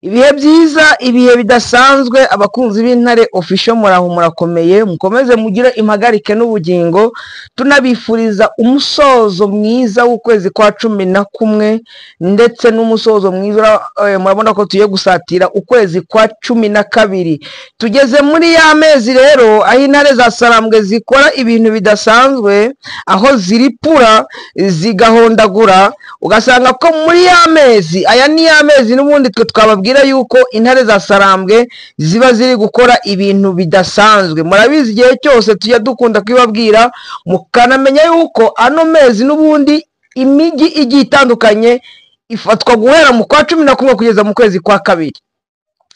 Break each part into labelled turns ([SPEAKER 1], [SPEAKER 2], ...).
[SPEAKER 1] Ibihe byiza, ibihe bidasanzwe, abakunzi b'Intare Official muraho murakomeye, mukomeze mugire impagarike n'ubugingo, tunabifuriza umusozo mwiza w'ukwezi kwa 11 ndetse n'umusozo mwiza murabona ko tugiye gusatira ukwezi kwa 12. Tugeze muri ya mezi rero aho intare za Sarambwe zikora ibintu bidasanzwe, aho ziripura zigahondagura, ugasanga ko muri ya mezi aya ni ya mezi n'ubundi twe twababwira yuko intare za Sarambwe ziba ziri gukora ibintu bidasanzwe. Murabizi igihe cyose tujya dukunda kwibabwira, mukanamenya yuko ano mezi n'ubundi imigi igiye itandukanye ifatwa guhera mu kwa 11 kugeza mu kwezi kwa 2.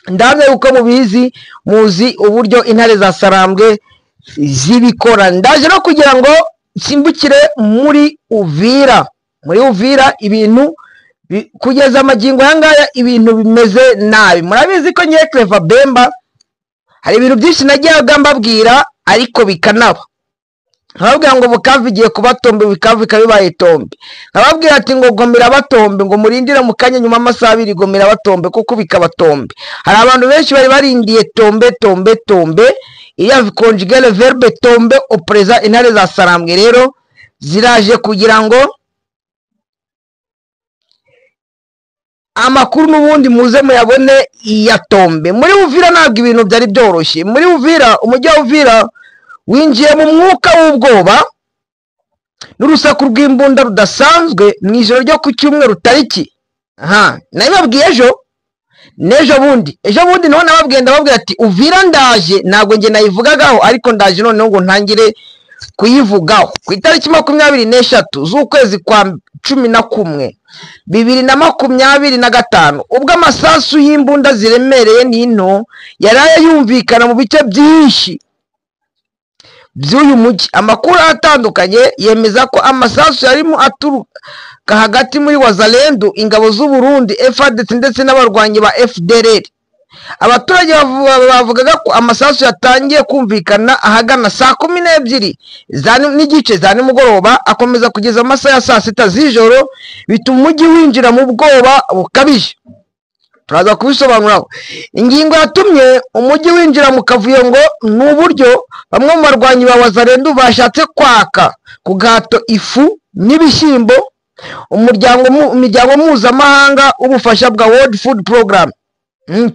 [SPEAKER 1] Ndaze yuko mubizi, muzi uburyo intare za Sarambwe zibikora. Ndaje no kugira ngo simbukire muri Uvira. Muri Uvira ibintu kugeza amagingo yangaya ibintu bimeze nabi. Murabizi ko nye Clever Bemba hari ibintu byinshi nagiye mbabwira ariko bikanaba. Nkababwira ngo Bukavu igiye kubatombe, Bukavu ikabibaye tombe. Nkababwira ati ngo gomera batombe, ngo murindira mu kanya nyuma amasaha 2 gomera batombe kuko bikabatombe. Hari abantu benshi bari barindiye tombe iya conjugale verbe tombe au présent. Intare za Sarambwe rero ziraje kugira ngo amakuru n'ubundi muze muyabone yatombe. Muri Uvira ntabwo ibintu byari byoroshye. Muri Uvira, umujyi wa Uvira winjiye mu mwuka w'ubwoba n'urusaku rw'imbunda rudasanzwe mu ijoro ryo ku cyumweru tariki nabibabwiye ejo bundi naho nababwiye ndababwira ati Uvira ndaje, ntabwo nge nayivugagaho ariko ndaje noneho ngo ntangire kuyivugaho ku itariki 23 z'ukwezi kwa 11 2025, ubwo amasasu y'imbunda ziremereye n'into yaraye yumvikana mu bice byinshi by'uyu mujyi. Amakuru atandukanye yemeza ko amasasu yarimo aturuka hagati muri Wazalendo, ingabo z'u Burundi, FARDC ndetse n'abarwanyi ba FDLR. Abaturage bavugaga ko amasasu yatangiye kumvikana ahagana saa 12 n'igice za nimugoroba, akomeza kugeza amasaha ya saa 6 z'ijoro, bituma umujyi winjira mu bwoba bukabije. Turaza kubisobanuraho. Ingingo yatumye umujyi winjira mu kavuyo ngo n'uburyo bamwe mu barwanyi ba Wazalendo bashatse kwaka ku gato ifu n'ibishyimbo umuryango mpuzamahanga w'ubufasha bwa World Food Program,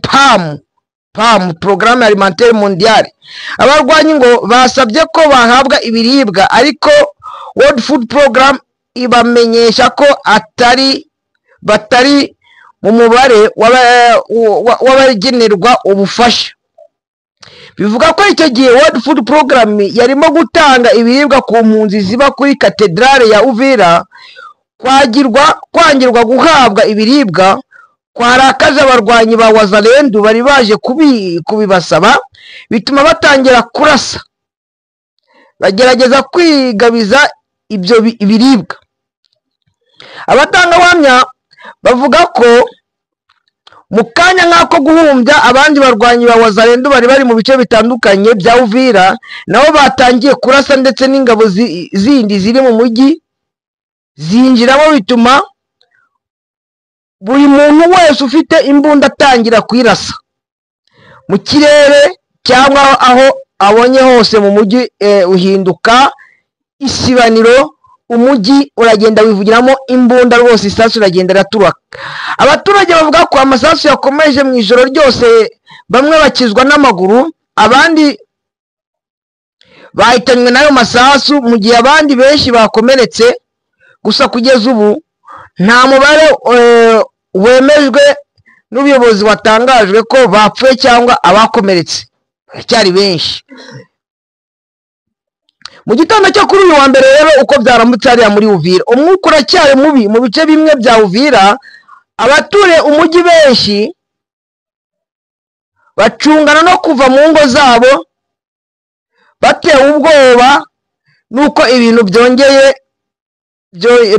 [SPEAKER 1] PAM, Programme Alimentaire Mondiale. Abarwanyi ngo basabye ko bahabwa ibiribwa, ariko World Food Program ibamenyesha ko batari mu mubare w'abagenerwa ubufasha. Bivuga ko icyo gihe World Food Program yarimo gutanga ibiribwa ku mpunzi ziba kuri Katedrale ya Uvira. Kwangirwa guhabwa ibiribwa kwarakaje abarwanyi ba Wazalendo bari baje kubibasaba, bituma batangira kurasa bagerageza kwigabiza ibyo biribwa. Abatangabuhamya bavuga ko mu kanya nk'ako guhumbya, abandi barwanyi ba Wazalendo bari mu bice bitandukanye bya Uvira nabo batangiye kurasa, ndetse n'ingabo zindi ziri mu mujyi zinjiramo, bituma buri muntu wese ufite imbunda atangira kwirasa mu kirere cyangwa aho abonye hose mu mujyi. Uhinduka isibaniro, umujyi uragenda wivugiramo imbunda rwose, isasu uragenda raturuka. Abaturage bavuga ko amasasu yakomeje mu ijoro ryose, bamwe bakizwa n'amaguru, abandi bahitanywe n'ayo masasu, mu gihe abandi benshi bakomeretse. Gusa kugeza ubu nta mubare wemejwe n'ubuyobozi watangajwe ko bapfuye cyangwa abakomeretse, baracyari benshi. Mu gitondo cyo kuri uyu wa mbere rero, uko byaramutse hariya muri Uvira, umwuka uracyari mubi mu bice bimwe bya Uvira. Abaturiye umujyi benshi bacungana no kuva mu ngo zabo batewe ubwoba nuko ibintu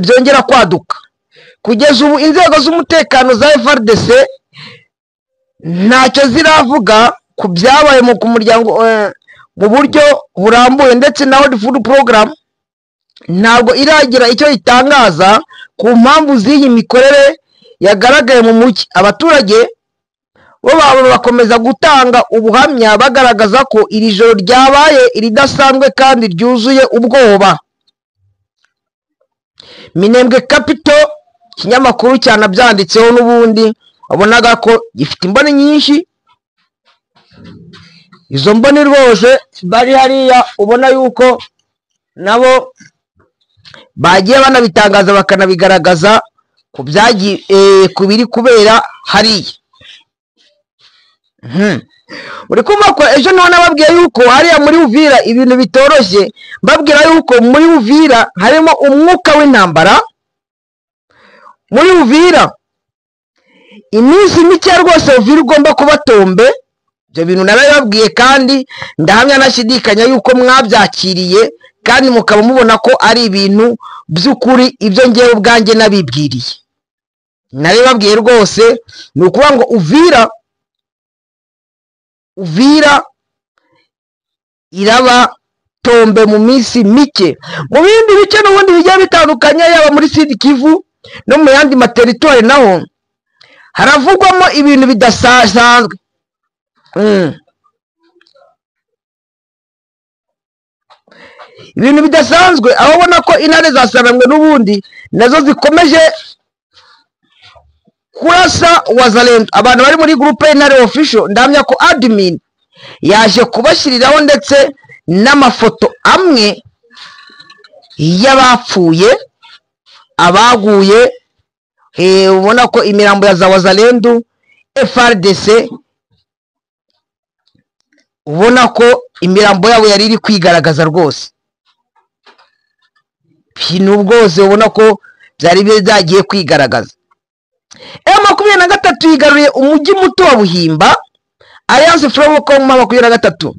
[SPEAKER 1] byongera kwaduka. Kugeza ubu inzego z'umutekano za FARDC ntacyo ziravuga ku byabaye ku muryango mu buryo burambuye, ndetse na World Food Program ntabwo iragira icyo itangaza ku mpamvu z'iyi mikorere yagaragaye mu mujyi. Abaturage bo bakomeza gutanga ubuhamya bagaragaza ko iri joro ryabaye iridasanzwe kandi ryuzuye ubwoba. Minembwe Capital ikinyamakuru cyanabyanditseho n'ubundi wabonaga ko gifite imboni nyinshi. Izo mboni rwose bari hariya ubona yuko nabo bagiye banabitangaza bakanabigaragaza ku byagiye kubiri kubera hariya. Uri kumva ko ejo none babwiye yuko hariya muri Uvira ibintu bitoroshye, babwira yuko muri Uvira harimo umwuka w'intambara. Muri Uvira iminsi mike rwose Uvira ugomba kubatombe. Ibyo bintu narababwiye kandi ndahamya nashidikanya yuko mwabyakiriye kandi mukaba mubona ko ari ibintu by'ukuri ibyo ngewe ubwanjye nabibwiriye. Narababwiye rwose ni ukuvuga ngo Uvira iraba tombe mu minsi mike. Mu bindi bice n'ubundi bigiye bitandukanye yaba muri Sud Kivu no mu yandi materitoire naho haravugwamo ibintu bidasanzwe. Ibintu bidasanzwe aho ubona ko intare zasarambwe n'ubundi nazo zikomeje kurasa Wazalendo. Abantu bari muri groupe Intare official ndamya ko admin yaje kubashyiriraho ndetse n'amafoto amwe y'abapfuye abaguye. Ubona ko imirambo ya za Wazalendo FRDC ubona ko imirambo yabo yari iri kwigaragaza rwose. Bintu bwose ubona ko byari byagiye kwigaragaza. M23 yigaruye umujyi muto wa Buhimba. Alliance Fleuve Congo 23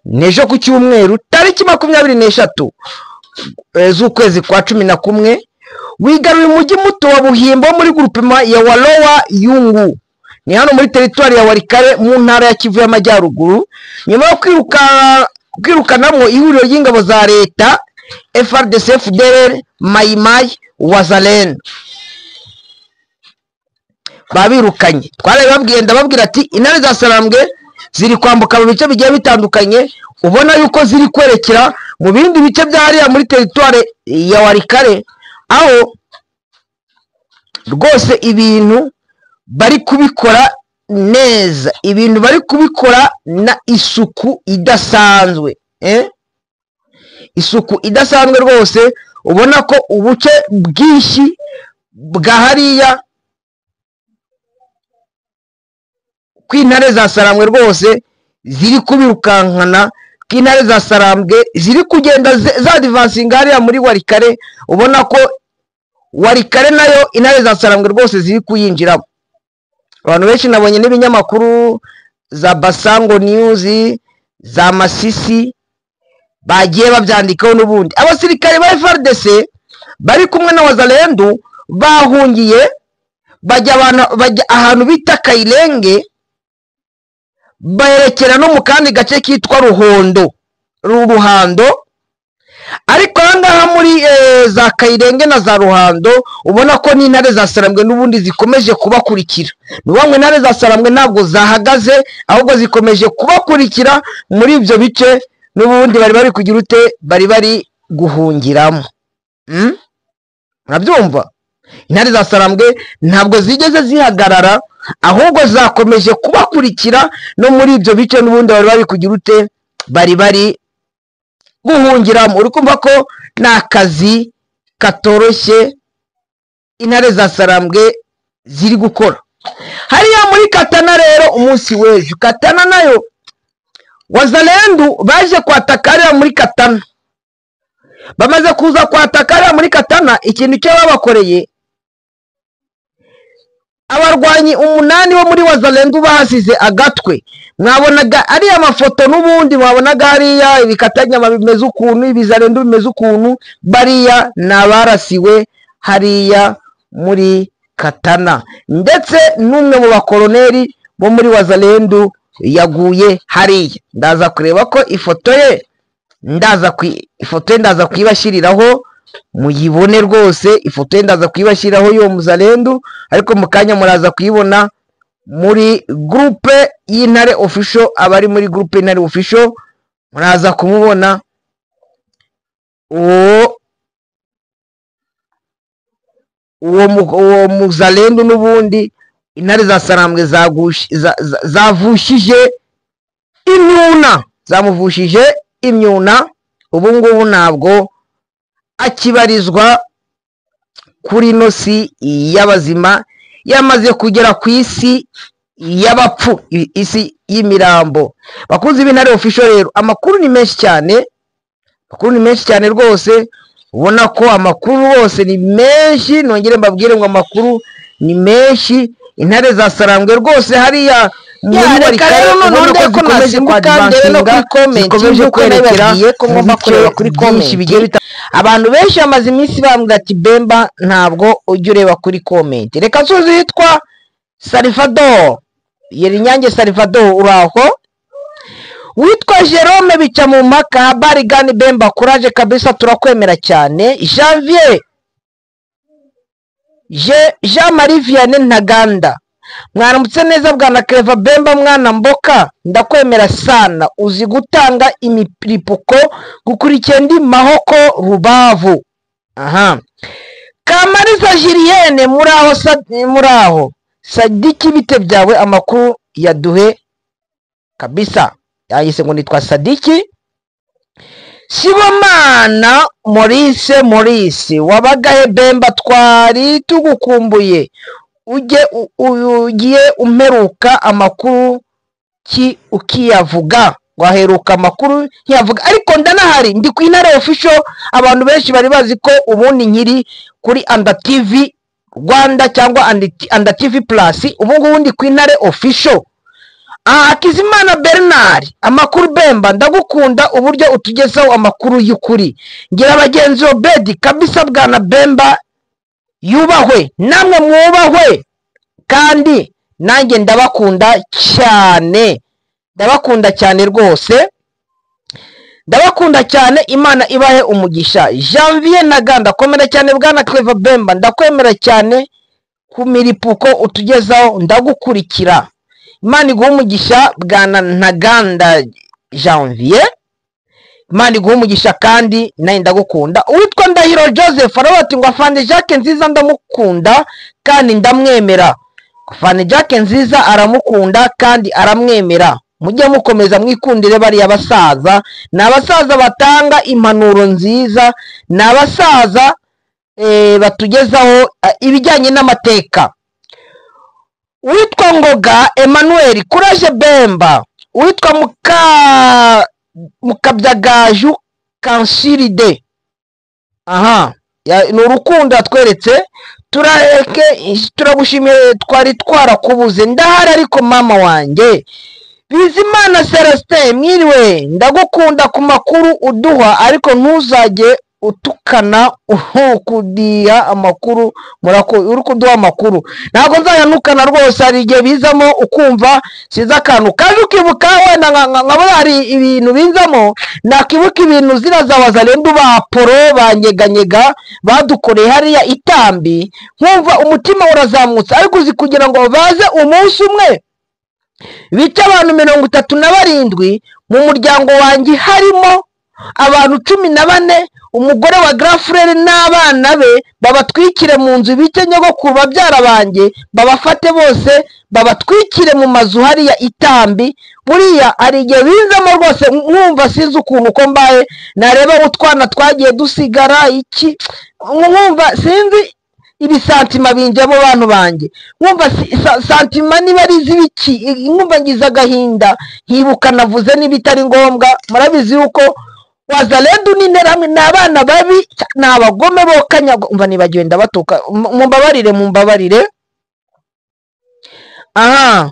[SPEAKER 1] nejo ku cyumweru tariki 23 z'ukwezi kwa 11 wigaruye umujyi muto wa Buhimba muri groupement ya Walowa Yungu. Ni hano muri territoire ya Warikare mu ntara ya Kivu y'Amajyaruguru, nyuma yo kwirukanamo ihuriro ry'ingabo za leta FRDC, FDLR, Maimai, Wazalendo. Babirukanye. Twarababwiye ndababwira ati intare zasarambwe ziri kwambuka mu bice bigiye bitandukanye, ubona yuko ziri kwerekera mu bindi bice byariya muri territoire ya Warikare, aho rwose ibintu bari kubikora neza, ibintu bari kubikora na isuku idasanzwe. Isuku idasanzwe rwose ubona ko ubuce bwinshi bwa hariya kw'intare zasarambwe rwose ziri kubirukankana, kw'intare zasarambwe ziri kugenda za advancinga hariya muri Warikare. Ubona ko Warikare nayo intare zasarambwe rwose ziri kuyinjiramo. Abantu benshi nabonye n'ibinyamakuru za Basango News, za Masisi bagiye babyandikaho n'ubundi. Abasirikare ba FARDC bari kumwe na Wazalendo bahungiye bajya ahantu bita Kailenge, bayerekera no mu kandi gace kitwa Ruhando. Ariko ahangaha muri za Kailenge na za Ruhando ubona ko n'intare zasarambwe n'ubundi zikomeje kubakurikira. Ni bamwe intare zasarambwe ntabwo zahagaze, ahubwo zikomeje kubakurikira muri ibyo bice n'ubundi bari kugira ute, bari guhungiramo. Murabyumva? Intare zasarambwe ntabwo zigeze zihagarara, ahubwo zakomeje kubakurikira no muri ibyo bice n'ubundi bari kugira ute, bari guhungiramo. Uri kumva ko n'akazi katoroshye intare zasarambwe ziri gukora. Hariya muri Katana rero umunsi w'ejo, Katana nayo Wazalendo baje kwataka hariya muri Katana. Bamaze kuza kwataka hariya muri Katana, ikintu cyo babakoreye, abarwanyi 8 bo muri Wazalendo bahasize agatwe. Mwabonaga ari amafoto n'ubundi, mwabonaga hariya ibikatanya bimeze ukuntu, ibizalendo bimeze ukuntu, bariya nabarasiwe hariya muri Katana. Ndetse n'umwe mu bakoloneli bo muri Wazalendo yaguye hariya. Ndaza kureba ko ifoto ye ndaza kwibashiriraho muyibone rwose. Ifoto ye ndaza kwibashiriraho yo Muzalendo, ariko mukanya muraza kuyibona muri groupe y'Intare official. Abari muri groupe y'Intare official muraza kumubona uwo Muzalendo n'ubundi Intare za Sarambwe zavushije imyuna, zamuvushije imyuna. Ubu ngubu ntabwo akibarizwa kuri nosi y'abazima, yamaze kugera ku isi y'abapfu, isi y'imirambo. Bakunzi b'Intare official rero, amakuru ni menshi cyane, amakuru ni menshi cyane rwose. Ubona ko amakuru yose ni menshi, nongere mbabwire ngo amakuru ni menshi. Intare za Sarambwe rwose hariya
[SPEAKER 2] reka rero none ko nasimbuka ndebe no kuri comment
[SPEAKER 1] yuko
[SPEAKER 2] nabibagiye ko ngomba kureba kuri comment.
[SPEAKER 1] Abantu benshi bamaze iminsi bambwira ati Bemba ntabwo ujya ureba kuri comment. Reka nsuzi yitwa Salvador, Nyange Salvador, uraho. Witwa Jerome bica mu mpaka, habari gani Bemba, courage kabisa, turakwemera cyane. Janvier Jean Marie Vianney Ntaganda, mwaramutse neza bwana Clever Bemba mwana mboka, ndakwemera sana, uzi gutanga imipiripuko, gukurikiye ndi Mahoko Rubavu. Aha, Kamariza Julienne muraho Sadiki, bite byawe, amakuru yaduhe kabisa. Yahise ngo nitwa Sadiki. Sibomana Maurice wabagahe Bemba, twari tugukumbuye, ugiye umperuka amakuru ki ukiyavuga? Waheruka amakuru ntiyavuga, ariko ndanahari, ndi ku Intare official. Abantu benshi bari bazi ko ubundi nkiri kuri Anda TV Rwanda cyangwa Anda TV Plus, ubu ngubu ndi ku Intare official. Hakizimana Bernard, amakuru Bemba, ndagukunda uburyo utugezaho amakuru y'ukuri. Ngira abagenzi Obedi kabisa, bwana Bemba yubahwe, namwe mwubahwe, kandi nanjye ndabakunda cyane, ndabakunda cyane rwose, ndabakunda cyane. Imana ibahe umugisha. Janvier Ntaganda, komera cyane bwana Clever Bemba, ndakwemera cyane ku miripuko utugezaho, ndagukurikira. Imana iguhe umugisha bwana Ntaganda Janvier, Imana iguhe umugisha kandi nawe ndagukunda. Uwitwa Ndahiro Joseph arabati ngo afande Jacques Nziza ndamukunda kandi ndamwemera. Afande Jacques Nziza aramukunda kandi aramwemera. Mujye mukomeza mwikundire bariya basaza, ni abasaza batanga impanuro nziza, ni abasaza batugezaho ibijyanye n'amateka. Witwa Ngoga Emmanuel, courage Bemba. Witwa Mukabyagaju Kansiride, aha, ni urukundo atweretse. Turagushimiye, twari twarakubuze, ndahari ariko mama wanjye. Bizimana Celestin, mwiriwe, ndagukunda ku makuru uduha, ariko ntuzajye utukana ukudiha amakuru, uri kuduha amakuru. Ntabwo nzayanukana rwose, hari igihe bizamo ukumva siza akantu kaje ukibuka wenda nkaba hari ibintu bizamo, nakibuka ibintu ziraza Wazalendo ba Poro banyeganyega badukoreye hariya itambi, nkumva umutima urazamutse. Ariko uzi kugira ngo baze umunsi umwe bica abantu 37, mu muryango wanjye harimo abantu 14, umugore wa Grand Frere n'abana be, babatwikire mu nzu bice nyogokuru babyara banjye, babafate bose babatwikire mu mazu hariya itambi. Buriya ari igihe bizamo rwose, nkumva sinzi ukuntu uko mbaye, nareba utwana twagiye dusigara iki, nkumva sinzi ibisantima binjemo abantu banjye, nkumva santima niba ari zibiki, nkumva ngize agahinda, nkibuka navuze n'ibitari ngombwa. Murabizi yuko Wazalendo n'Interahamwe n'abana babi, n'abagome bo kanyagwa, umva nibagiwe ndabatuka, mumbabarire. Aha,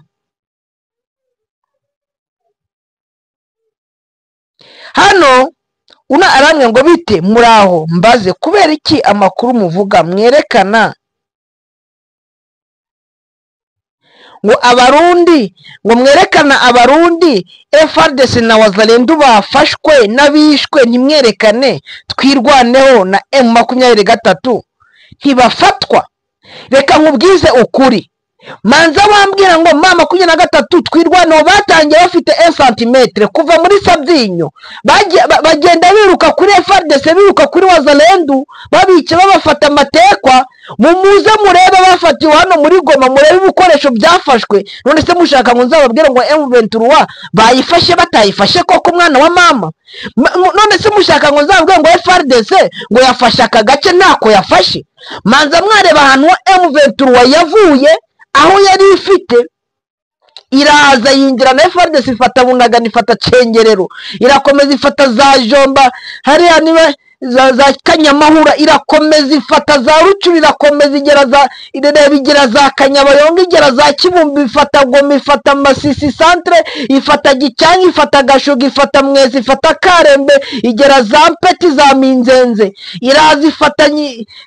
[SPEAKER 1] hano una aramwe ngo bite muraho, mbaze kubera iki amakuru muvuga mwerekana ngo abarundi, ngo mwerekana abarundi FARDC na Wazalendo bafashwe n'abishwe, ntimwerekane twirwaneho na M23 ntibafatwa? Reka nkubwize ukuri, manza wambwira ngo mama 23 twirwano batangiye bafite 1 cm kuva muri Sabyinyo bagenda biruka kuri FARDC biruka kuri Wazalendo babice babafata amatekwa mumuze murebe bafatiwe hano muri Goma murebe ibikoresho byafashwe none se mushaka ngo nzababwire ngo M23 bayifashe batayifashe koko umwana wa mama none se mushaka ngo nzababwire ngo FARDC ngo yafashe akagace ntako yafashe manza mwareba ahantu M23 yavuye aho yari ifite iraza yinjira na FARDC ifata Bunagana ifata Cengerero irakomeza ifata za Jomba hariya niwe za Kanyamahura irakomeza ifata za Rucuru irakomeza igera za Kanyabayonga igera za Kibumbi ifata Goma ifata Masisi centre ifata Gicyanyi ifata Gashoga ifata Mwezi ifata Karembe igera za Mpeti za Minzenze iraza ifata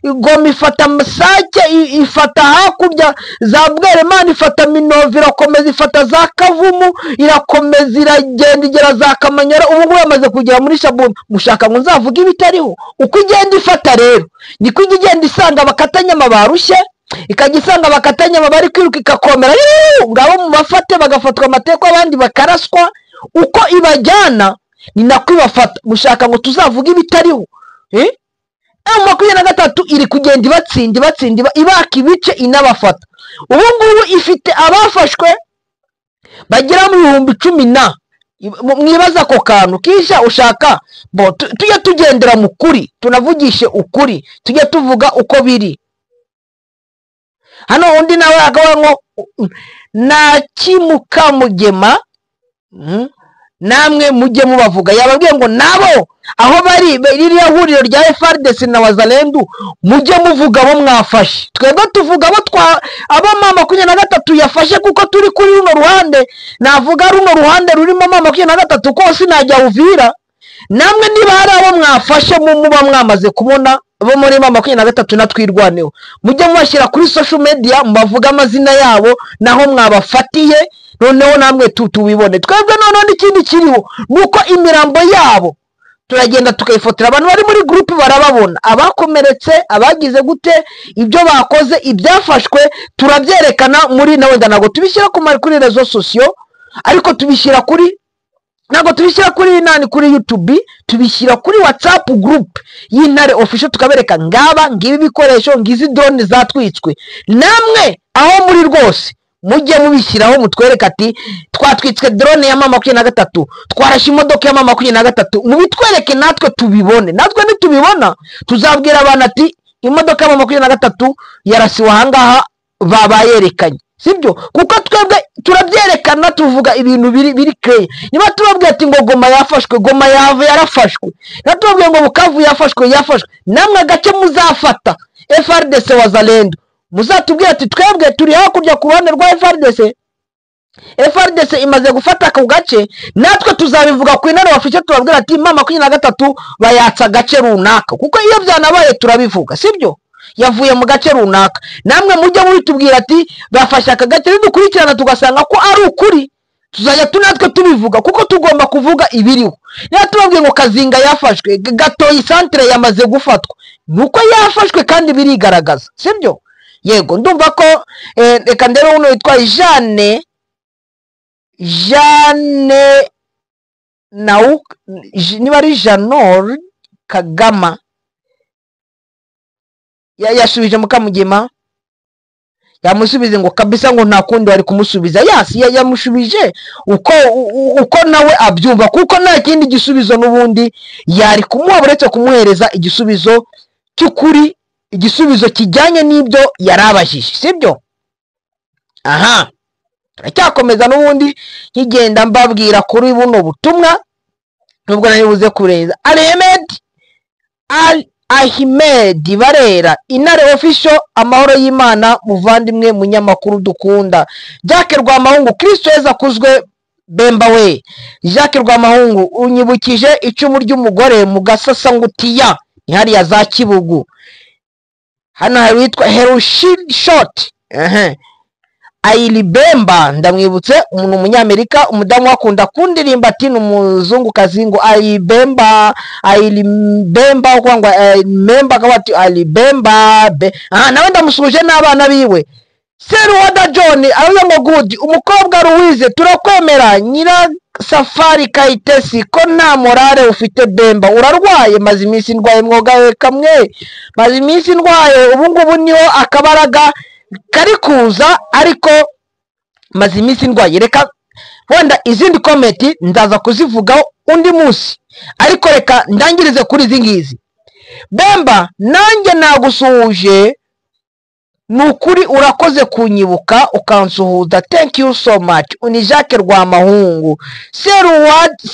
[SPEAKER 1] Goma ifata Masake ifata hakurya za Bweremana ifata Minova irakomeza ifata za Kavumu irakomeza iragenda igera za Kamanyora ubu yamaze kugera muri Shabunda mushaka ngo nzavuga ibitariho uko igenda ifata rero niko igenda isanga bakatanyama barushye ikagisanga bakatanyama bari kwiruka ikakomera ngabo mu bafate bagafatwa amateko abandi bakaraswa uko ibajyana ni nako ibafata mushaka ngo tuzavuga ibitariho M23 iri kugenda ibatsinda ibaka ibice inabafata ubu ngubu ifite abafashwe bagira mu 10,000 mwibaza ako kantu kisha ushaka tujye tugendera mu kuri tunavugishe ukuri tujye tuvuga uko biri hano undi nawe agawa ngo nakimuka mugema namwe mujye mubavuga yababwiye ngo nabo aho bari ririya huriro rya FARDC na Wazalendo mujye muvuga abo mwafashe twebwe tuvuga abo mama 23 yafashe kuko turi kuri runo ruhande navuga runo ruhande rurimo mama 23 ko sinajya Uvira namwe niba hari abo mwafashe muba mwamaze kubona bo muri mama 23 natwirwaneho mujye mubashyira kuri social media mubavuga amazina yabo naho mwabafatiye noneho namwe tubibone twebwe none n'ikindi kiriho nuko imirambo yabo turagenda tukayifotera abantu bari muri groupe barababona abakomeretse abagize gute ibyo bakoze ibyafashwe turabyerekana muri nawe ndanago tubishyira kuri rezo sosio ariko tubishyira kuri nago tubishyira kuri nani kuri YouTube tubishyira kuri WhatsApp group y'Intare official tukabereka ngaba ngibi bikoresho ngizi drone zatwitswe namwe aho muri rwose mujye mubishyiraho mutwereka ati twatwitswe drone ya mama 23 twarashe imodoka ya mama 23 mubitwereke natwe tubibone natwe nitubibona tuzabwira abantu ati imodoka ya mama 23 yarasiwe ahangaha babayerekanye sibyo kuko twebwe turabyerekana tuvuga ibintu biri clear niba tubabwiye ati ngo Goma yafashwe Goma yarafashwe natubabwiye ngo Bukavu yafashwe namwe agace muzafata FARDC Wazalendo muzatubwira ati twebwe turi hakurya ku ruhande rwa FARDC imaze gufata ako gace natwe tuzabivuga ku Intare wafishe tubabwira ati mama 23 bayatsa gace runaka kuko iyo byanabaye turabivuga sibyo yavuye mu gace runaka namwe mujye mubitubwira ati bafashe aka gace dukurikirana tugasanga ko ari ukuri tuzajya tunatwe tubivuga kuko tugomba kuvuga ibiriho niba tubabwiye ngo Kazinga yafashwe Gatoyi centre yamaze gufatwa nuko yafashwe kandi birigaragaza sibyo yego ndumva ko reka ndebe uno yitwa Jeanne nawe niba ari Janor Kagama yashubije Mukamugema yamusubize ngo kabisa ngo nta kundi wari kumusubiza yamushubije uko nawe abyumva kuko nta kindi gisubizo n'ubundi yari kumuha buretse kumuhereza igisubizo cy'ukuri igisubizo kijyanye n'ibyo yarabajije sibyo aha turacyakomeza n'ubundi nkigenda mbabwira kuri buno butumwa nubwo naribuze kureza Ahmed Barera Intare official amahoro y'Imana muvandimwe munyamakuru dukunda Jacques Rwamahungu Kristo yeza kuzwe Bemba we Jacques Rwamahungu unyibukije icumu ry'umugore mu gasasa ngutiya ni hariya za Kibugu hano hari witwa Herushot Ayilibemba ndamwibutse umuntu umunyamerika umudamu wakunda kundirimba ati n'umuzungu kazingo Ayilibemba kwangwa memba kawati Ayilibemba nawe ndamusuje n'abana biwe Seruwada John aravuga ngo good umukobwa Louise turakwemera nyira Safari Kayitesi ko nta morale ufite Bemba urarwaye maze iminsi ndwaye mwogawe kamwe maze iminsi ndwaye ubu ngubu niho akabaraga kari kuza ariko maze iminsi ndwaye reka wenda izindi comment ndaza kuzivugaho undi munsi ariko reka ndangirize kuri izi ngizi. Bemba nanjye nagusuhuje nukuri urakoze kunyibuka ukansuhuza thank you so much uni Jacques Rwamahungu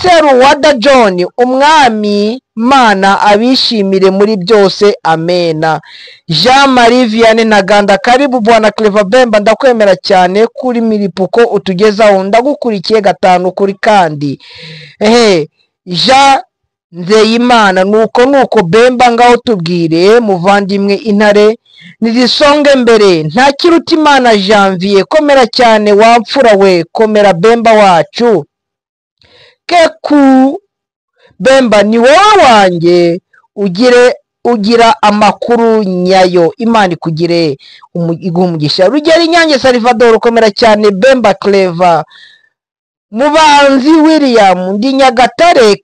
[SPEAKER 1] Seruwada John umwami mana abishimire muri byose amena. Jean Marie Vianney Ntaganda karibu bwana Clever Bemba ndakwemera cyane kuri miripuko utugezaho ndagukurikiye gatanu kuri kandi Jean Nzeyimana nuko Bemba ngaho tubwire muvandimwe intare nizisonge mbere nta kiruta Imana Janvier komera cyane wapfura we komera Bemba wacu keku Bemba ni wowe wanjye ugira amakuru nyayo Imana ikugire umugisha. Rugeri Nyange Salvador komera cyane Bemba Clever. Mubanzi William ndi Nyagatare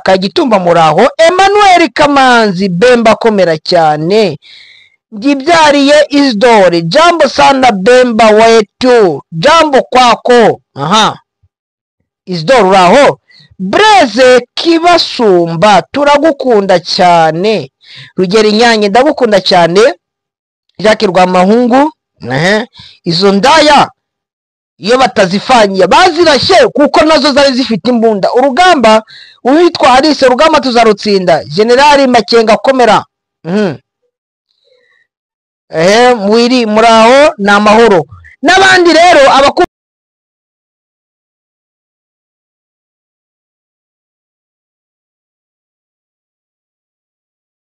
[SPEAKER 1] Kagitumba muraho. Emmanuel Kamanzi Bemba komera cyane. Ngibyariye Isdore jambo sana Bemba wetu jambo kwako Isdore uraho. Breze Kibasumba turagukunda cyane. Rugeri Nyange ndagukunda cyane. Jacques Rwamahungu izo ndaya iyo batazifanya bazirashye kuko nazo zari zifite imbunda. Urugamba uwitwa Alice urugamba tuzarutsinda. General Makenga komera. Mwiri muraho na mahoro n'abandi rero